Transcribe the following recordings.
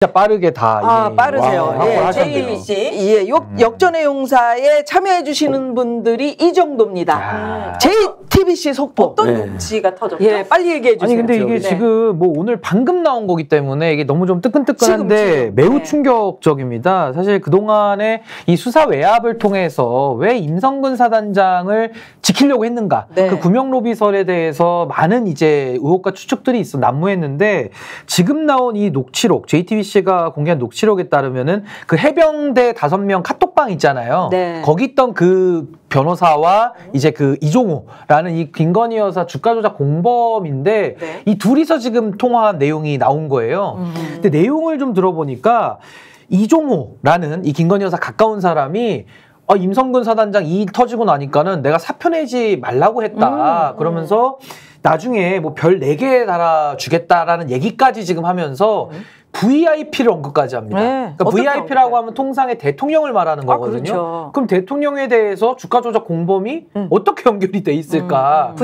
진짜 빠르게 다. 빠르세요. 예, JTBC 역전의 용사에 참여해주시는 분들이 이 정도입니다. JTBC 속보. 어떤 녹취가 터졌죠? 예, 빨리 얘기해 주세요. 아니 근데 이게 지금 뭐 오늘 방금 나온 거기 때문에 이게 너무 좀 뜨끈뜨끈한데 지금. 매우 충격적입니다. 사실 그동안에 이 수사 외압을 통해서 왜 임성근 사단장을 지키려고 했는가, 그 구명 로비설에 대해서 많은 이제 의혹과 추측들이 난무했는데, 지금 나온 이 녹취록, JTBC가 공개한 녹취록에 따르면은 그 해병대 5명 카톡방 있잖아요. 거기 있던 그 변호사와 이제 그 이종호라는 이 김건희 여사 주가 조작 공범인데 이 둘이서 지금 통화한 내용이 나온 거예요. 근데 내용을 좀 들어보니까 이종호라는 이 김건희 여사 가까운 사람이 임성근 사단장 이 터지고 나니까는 내가 사표 내지 말라고 했다. 그러면서 나중에 뭐 별 4개 달아주겠다라는 얘기까지 지금 하면서 VIP를 언급까지 합니다. 그러니까 VIP라고 하면 통상의 대통령을 말하는 거거든요. 그렇죠. 그럼 대통령에 대해서 주가 조작 공범이 어떻게 연결이 돼 있을까?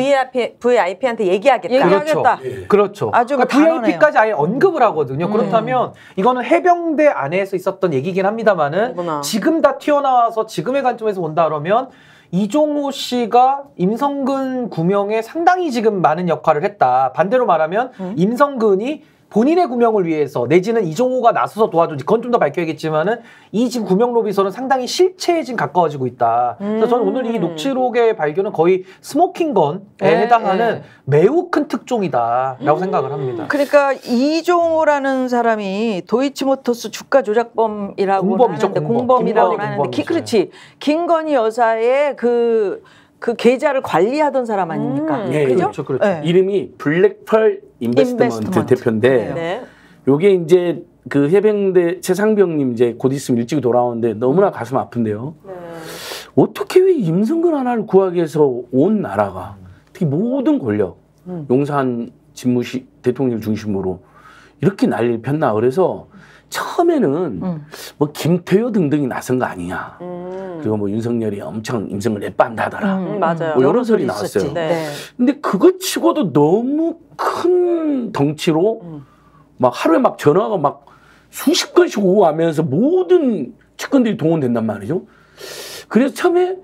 VIP한테 얘기하겠다. 그렇죠. 아주 그러니까 VIP까지 아예 언급을 하거든요. 그렇다면 이거는 해병대 안에서 있었던 얘기긴 합니다만은 지금 다 튀어나와서 지금의 관점에서 본다 그러면 이종호 씨가 임성근 구명에 상당히 지금 많은 역할을 했다. 반대로 말하면 임성근이 본인의 구명을 위해서 내지는 이종호가 나서서 도와주지, 그건 좀 더 밝혀야겠지만은 이 지금 구명 로비설은 상당히 실체에 지금 가까워지고 있다. 그래서 저는 오늘 이 녹취록의 발견은 거의 스모킹건에 해당하는 매우 큰 특종이다라고 생각을 합니다. 그러니까 이종호라는 사람이 도이치모터스 주가 조작범이라고 하는데 공범이라고 하는데 그렇지, 김건희 여사의 그 계좌를 관리하던 사람 아닙니까? 그렇죠. 이름이 블랙펄 인베스트먼트 대표인데 요게 이제 그 해병대 최상병님 이제 곧 있으면 일찍 돌아오는데 너무나 가슴 아픈데요. 어떻게 왜 임성근 하나를 구하기 위해서 온 나라가, 특히 모든 권력, 용산 집무실 대통령 중심으로 이렇게 난리를 폈나. 그래서 처음에는 뭐 김태효 등등이 나선 거 아니냐. 그리고 뭐 윤석열이 엄청 임성을 내빤다더라. 맞아요. 뭐 이런 소리 나왔어요. 근데 그거 치고도 너무 큰 덩치로 막 하루에 막 전화가 막 수십 건씩 오고 가면서 모든 측근들이 동원된단 말이죠. 그래서 처음에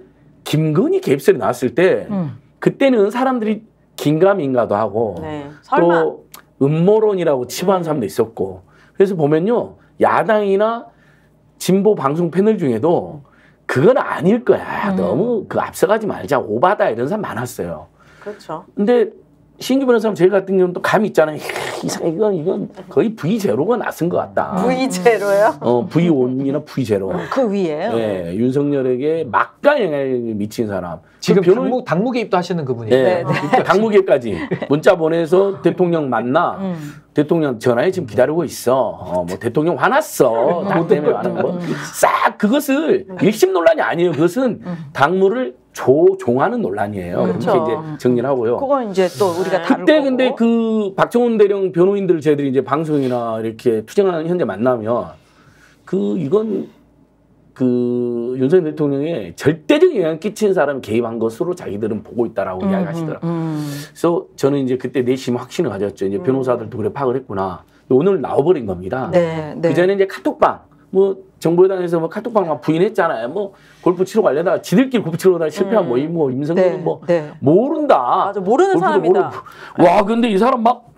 김건희 개입설이 나왔을 때 그때는 사람들이 긴가민가도 하고 또 음모론이라고 치부하는 사람도 있었고, 그래서 보면요, 야당이나 진보 방송 패널 중에도 그건 아닐 거야. 너무 그 앞서가지 말자. 오바다. 이런 사람 많았어요. 그렇죠. 근데 신규 변호사님 저희 같은 경우는 또 감이 있잖아요. 이건 거의 V0가 나선 것 같다. V0요? V1이나 V0. 그 위에요? 네, 윤석열에게 막강 영향을 미친 사람. 지금 당무 개입도 하시는 그분이에요. 네, 당무 개입까지 문자 보내서 대통령 만나. 대통령 전화에 지금 기다리고 있어. 뭐 대통령 화났어. 당 때문에 하는 거. 싹 그것을 일심 논란이 아니에요. 그것은 당무를 종하는 논란이에요. 그렇게 이제 정리를 하고요. 그건 이제 또 우리가 다룰 그때 거고. 근데 그 박정훈 대령 변호인들 저희들이 이제 방송이나 이렇게 투쟁하는 현재 만나면 이건 그 윤석열 대통령의 절대적 영향을 끼친 사람이 개입한 것으로 자기들은 보고 있다라고 이야기하시더라고요. 그래서 저는 이제 그때 내심 확신을 가졌죠. 이제 변호사들도 그래 파악을 했구나. 오늘 나와버린 겁니다. 그 전에 이제 카톡방, 뭐 정보여당에서 뭐 카톡방 막 부인했잖아요. 뭐 골프 치러 가려다가 지들끼리 골프 치러 가다가 실패한 모임, 뭐 임성근은 모른다. 맞아, 모르는 사람이다. 와, 근데 이 사람 막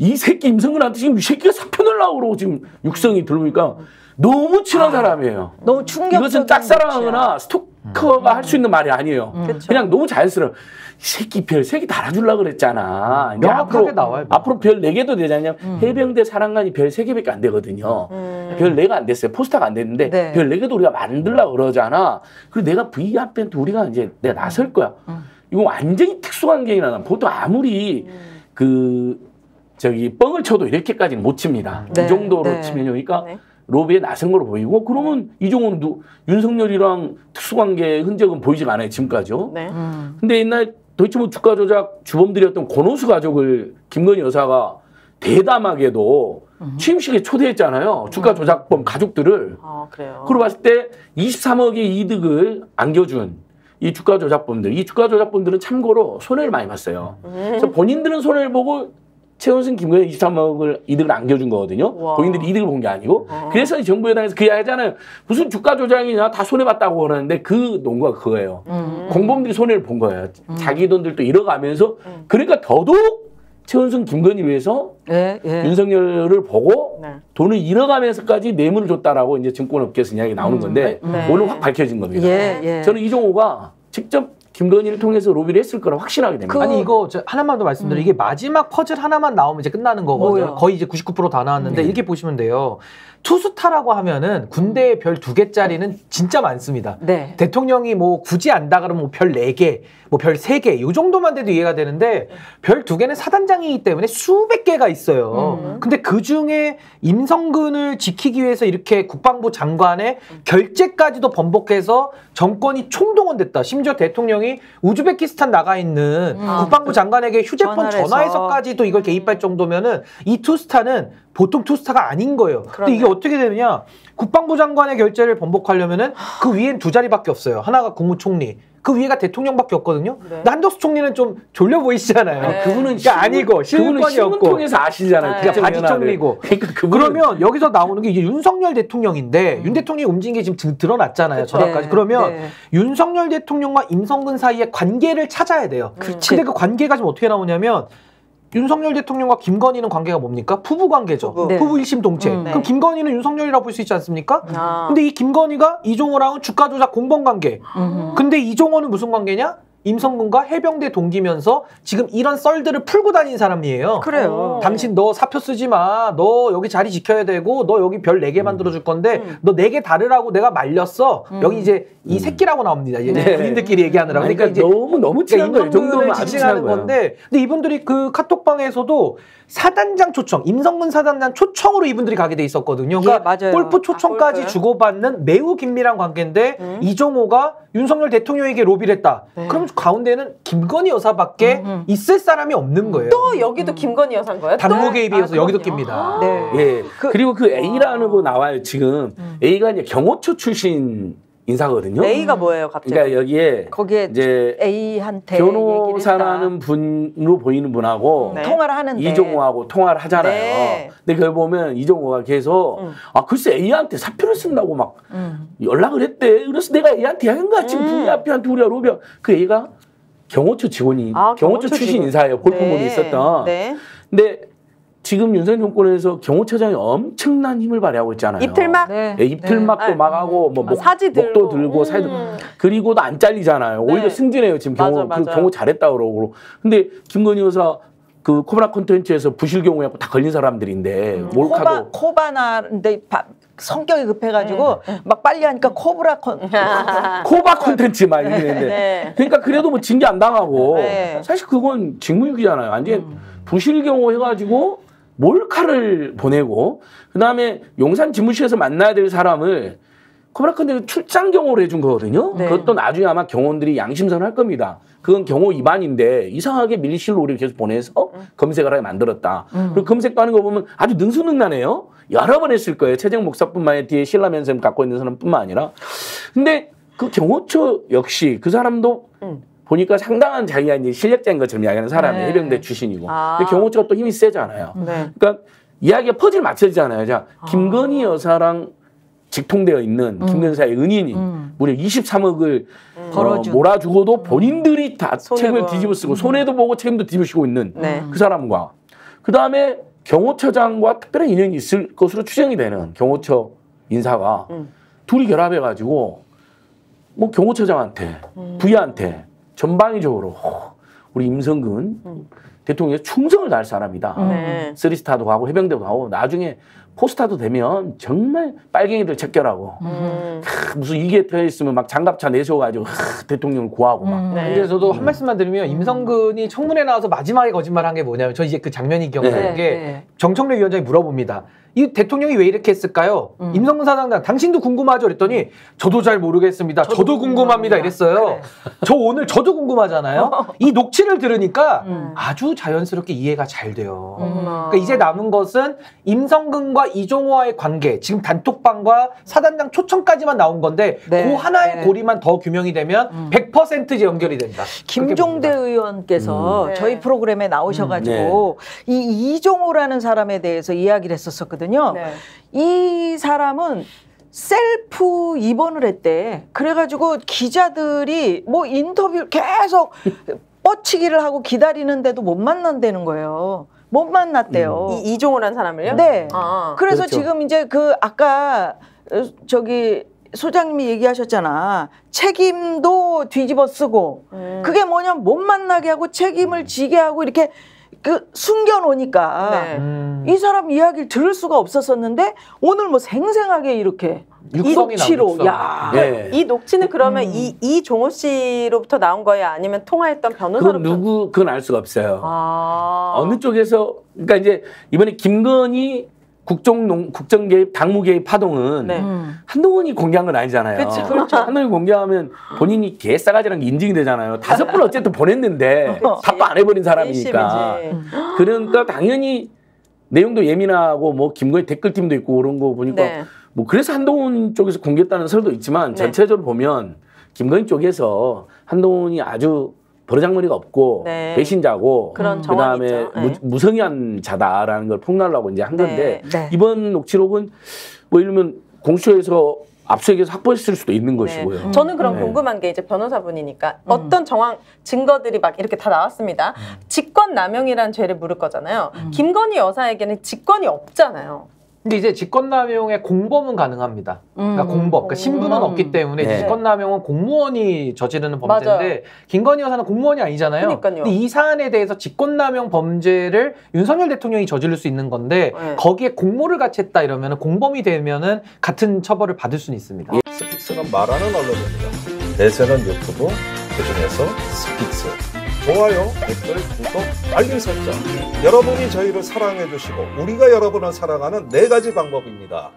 이 새끼 임성근한테 지금 이 새끼가 사표 내려고 그러고 지금 육성이 들으니까 너무 친한 사람이에요. 너무 충격적인. 이것은 짝사랑하거나 스토커가 할 수 있는 말이 아니에요. 그냥 너무 자연스러워. 이 새끼 별 3개 달아주려고 그랬잖아. 명확하게 나와요. 앞으로 별 4개도 되잖아요. 해병대 사령관이 별 3개밖에 안 되거든요. 별 4가 안 됐어요. 포스터가 안 됐는데 별 4개도 우리가 만들려고 그러잖아. 그리고 내가 VIP한테 우리가 이제 내가 나설 거야. 이거 완전히 특수관계이나 보통 아무리 뻥을 쳐도 이렇게까지는 못 칩니다. 이 정도로 치면요. 그러니까 로비에 나선 걸로 보이고, 그러면 이종호는 윤석열이랑 특수관계 흔적은 보이지가 않아요, 지금까지요. 근데 옛날 도이치모터 주가 조작 주범들이었던 권오수 가족을 김건희 여사가 대담하게도 취임식에 초대했잖아요. 주가 조작범 가족들을. 그래요. 그러고 봤을 때 23억의 이득을 안겨준 이 주가 조작범들은 참고로 손해를 많이 봤어요. 그래서 본인들은 손해를 보고 최은순, 김건희 23억을 이득을 안겨준 거거든요. 와. 본인들이 이득을 본 게 아니고. 그래서 정부 여당에서 그 이야기 하잖아요. 무슨 주가 조작이냐 다 손해봤다고 그러는데 그 논거가 그거예요. 공범들이 손해를 본 거예요. 자기 돈들도 잃어가면서 그러니까 더더욱 최은순, 김건희 위해서 윤석열을 보고 돈을 잃어가면서까지 뇌물을 줬다라고 이제 증권업계에서 이야기 나오는 건데 오늘 확 밝혀진 겁니다. 저는 이종호가 직접 김건희를 통해서 로비를 했을 거라 확신하게 됩니다. 아니 이거 저 하나만 더 말씀드려요. 이게 마지막 퍼즐 하나만 나오면 이제 끝나는 거거든요. 뭐요? 거의 이제 99% 다 나왔는데 이렇게 보시면 돼요. 투스타라고 하면은 군대에 별 2개짜리는 진짜 많습니다. 네. 대통령이 뭐 굳이 안다 그러면 뭐 별 4개, 뭐 별 3개 이 정도만 돼도 이해가 되는데 별 2개는 사단장이기 때문에 수백 개가 있어요. 근데 그중에 임성근을 지키기 위해서 이렇게 국방부 장관의 결재까지도 번복해서 정권이 총동원됐다. 심지어 대통령이 우즈베키스탄 나가 있는 국방부 장관에게 휴대폰 전화해서까지도 이걸 개입할 정도면은 이 투스타는 보통 투스타가 아닌 거예요. 근데 이게 어떻게 되느냐? 국방부 장관의 결재를 번복하려면은 그 위엔 2자리밖에 없어요. 하나가 국무총리. 그 위에가 대통령밖에 없거든요. 한덕수 총리는 좀 졸려 보이시잖아요. 그분은 그러니까 아니고 실권이었고 통해서 아시잖아요. 그러니까 바지 총리고. 그러면 여기서 나오는 게 이제 윤석열 대통령인데 윤 대통령이 움직인 게 지금 드러났잖아요. 전화까지. 그러면 윤석열 대통령과 임성근 사이의 관계를 찾아야 돼요. 근데 그 관계가 지금 어떻게 나오냐면 윤석열 대통령과 김건희는 관계가 뭡니까? 부부 관계죠. 부부 일심 동체. 그럼 김건희는 윤석열이라고 볼 수 있지 않습니까? 근데 이 김건희가 이종호랑은 주가 조작 공범 관계. 근데 이종호는 무슨 관계냐? 임성근과 해병대 동기면서 지금 이런 썰들을 풀고 다닌 사람이에요. 그래요. 당신 너 사표 쓰지 마. 너 여기 자리 지켜야 되고 너 여기 별 4개 만들어줄 건데 너 4개 다르라고 내가 말렸어. 여기 이제 이 새끼라고 나옵니다. 이제 본인들끼리 얘기하느라고. 그러니까 이제 너무 친한 거예요. 임성근을 지칭하는 건데 근데 이분들이 그 카톡방에서도 사단장 초청, 임성근 사단장 초청으로 이분들이 가게 돼 있었거든요. 그러니까 맞아요. 골프 초청까지 주고받는 매우 긴밀한 관계인데 이종호가 윤석열 대통령에게 로비를 했다. 그럼 가운데는 김건희 여사밖에 있을 사람이 없는 거예요. 또 여기도 김건희 여사인 거예요? 당무 개입이어서 여기도 낍니다. 예. 그리고 그 A라는 거 나와요. 지금 A가 이제 경호처 출신 인사거든요. A가 뭐예요, 갑자기? 그러니까 여기에 거기에 이제 A한테 변호사라는 분으로 보이는 분하고 통화를 하는데 이종호하고 통화를 하잖아요. 네. 근데 그걸 보면 이종호가 계속 아 글쎄 A한테 사표를 쓴다고 막 연락을 했대. 그래서 내가 A한테 한가 지금 VIP한테 우리가 로비야. 그 A가 경호처 직원이 경호처 출신 직원. 인사예요. 골프본이 있었던. 근데 지금 윤석열 정권에서 경호처장이 엄청난 힘을 발휘하고 있잖아요. 입틀막? 입틀막도 막 하고 뭐 사지 들고. 목도 들고 사지 들고 그리고도 안 잘리잖아요. 오히려 승진해요. 지금 경호 잘했다 그러고. 근데 김건희 여사 그 코바나 콘텐츠에서 부실 경호하고 다 걸린 사람들인데 몰카도 코바나인데 성격이 급해가지고 막 빨리 하니까 코바 콘텐츠 막 이랬는데 그러니까 그래도 뭐 징계 안 당하고 사실 그건 직무유기잖아요. 완전 부실 경호 해가지고 몰카를 보내고 그다음에 용산 지무실에서 만나야 될 사람을 코바나 콘텐츠 출장 경호를 해준 거거든요. 그것도 나중에 아마 경호원들이 양심선을 할 겁니다. 그건 경호 위반인데 이상하게 밀실로 우리를 계속 보내서 검색을 하게 만들었다. 그리고 검색도 하는 거 보면 아주 능수능란해요. 여러 번 했을 거예요. 최재형 목사뿐만 뒤에 신라면쌤 갖고 있는 사람뿐만 아니라. 근데 그 경호처 역시 그 사람도 보니까 상당한 자기가 이제 실력자인 것처럼 이야기하는 사람이 해병대 출신이고. 근데 경호처가 또 힘이 세잖아요. 그러니까 이야기가 퍼즐 맞춰지잖아요. 자, 김건희 여사랑 직통되어 있는 김건희 여사의 은인이 무려 23억을 몰아주고도 본인들이 다 책임을 뒤집어 쓰고 손해도 보고 책임도 뒤집으시고 있는 그 사람과 그 다음에 경호처장과 특별한 인연이 있을 것으로 추정이 되는 경호처 인사가 둘이 결합해가지고 뭐 경호처장한테 부의한테 전방위적으로 우리 임성근 대통령의 충성을 다할 사람이다. 3스타도 가고 해병대도 가고 나중에 포스타도 되면 정말 빨갱이들 체결하고 무슨 이게 터있으면 막 장갑차 내세워가지고 대통령을 구하고 막. 근데 저도 한 말씀만 드리면 임성근이 청문회 나와서 마지막에 거짓말한 게 뭐냐면 저 이제 그 장면이 기억나는 게 정청래 위원장이 물어봅니다. 이 대통령이 왜 이렇게 했을까요? 임성근 사단장 당신도 궁금하죠? 그랬더니 저도 잘 모르겠습니다. 저도 궁금합니다. 이랬어요. 저 오늘 저도 궁금하잖아요. 이 녹취를 들으니까 아주 자연스럽게 이해가 잘 돼요. 그러니까 이제 남은 것은 임성근과 이종호와의 관계, 지금 단톡방과 사단장 초청까지만 나온 건데 네. 그 하나의 네. 고리만 더 규명이 되면 100% 이제 연결이 된다. 김종대 의원께서 네. 저희 프로그램에 나오셔가지고 이 이종호라는 사람에 대해서 이야기를 했었거든요. 네. 이 사람은 셀프 입원을 했대. 그래가지고 기자들이 뭐 인터뷰 계속 뻗치기를 하고 기다리는데도 못 만난다는 거예요. 못 만났대요. 이종호라는 사람을요? 네. 아. 그래서 그렇죠. 지금 이제 그 아까 저기 소장님이 얘기하셨잖아. 책임도 뒤집어 쓰고 그게 뭐냐면 못 만나게 하고 책임을 지게 하고 이렇게 그 숨겨놓으니까 네. 이 사람 이야기를 들을 수가 없었었는데 오늘 뭐 생생하게 이렇게 육성이 녹취로 나오죠, 육성. 야 네. 이 녹취는 그러면 이종호 씨로부터 나온 거예요? 아니면 통화했던 변호사로부터? 그건 알 수가 없어요. 아. 어느 쪽에서 그러니까 이제 이번에 김건희 국정 개입, 당무 개입 파동은 네. 한동훈이 공개한 건 아니잖아요. 그쵸, 그렇죠. 한동훈이 공개하면 본인이 개싸가지라는 게 인증이 되잖아요. 5번 어쨌든 보냈는데 답도 안 해버린 사람이니까. 일심이지. 그러니까 당연히 내용도 예민하고 뭐 김건희 댓글팀도 있고 그런 거 보니까 네. 뭐 그래서 한동훈 쪽에서 공개했다는 설도 있지만 네. 전체적으로 보면 김건희 쪽에서 한동훈이 아주 버르장머리가 없고 네. 배신자고 그런 정황이 그다음에 있죠. 네. 무성의한 자다라는 걸 폭로하려고 이제 한 건데 네. 이번 녹취록은 뭐 예를 들면 공수처에서 압수수색에서 확보했을 수도 있는 네. 것이고요. 저는 그럼 네. 궁금한 게 이제 변호사분이니까 어떤 정황 증거들이 막 이렇게 다 나왔습니다. 직권남용이라는 죄를 물을 거잖아요. 김건희 여사에게는 직권이 없잖아요. 근데 이제 직권남용의 공범은 가능합니다. 그러니까 공범, 그러니까 신분은 없기 때문에 네. 직권남용은 공무원이 저지르는 범죄인데 맞아요. 김건희 여사는 공무원이 아니잖아요. 그러니까요. 근데 이 사안에 대해서 직권남용 범죄를 윤석열 대통령이 저지를 수 있는 건데 네. 거기에 공모를 같이 했다 이러면 공범이 되면은 같은 처벌을 받을 수는 있습니다. 스픽스가 말하는 언론입니다. 대세는 유튜브, 그중에서 스픽스. 좋아요, 댓글, 구독, 알림 설정. 여러분이 저희를 사랑해 주시고 우리가 여러분을 사랑하는 4가지 방법입니다.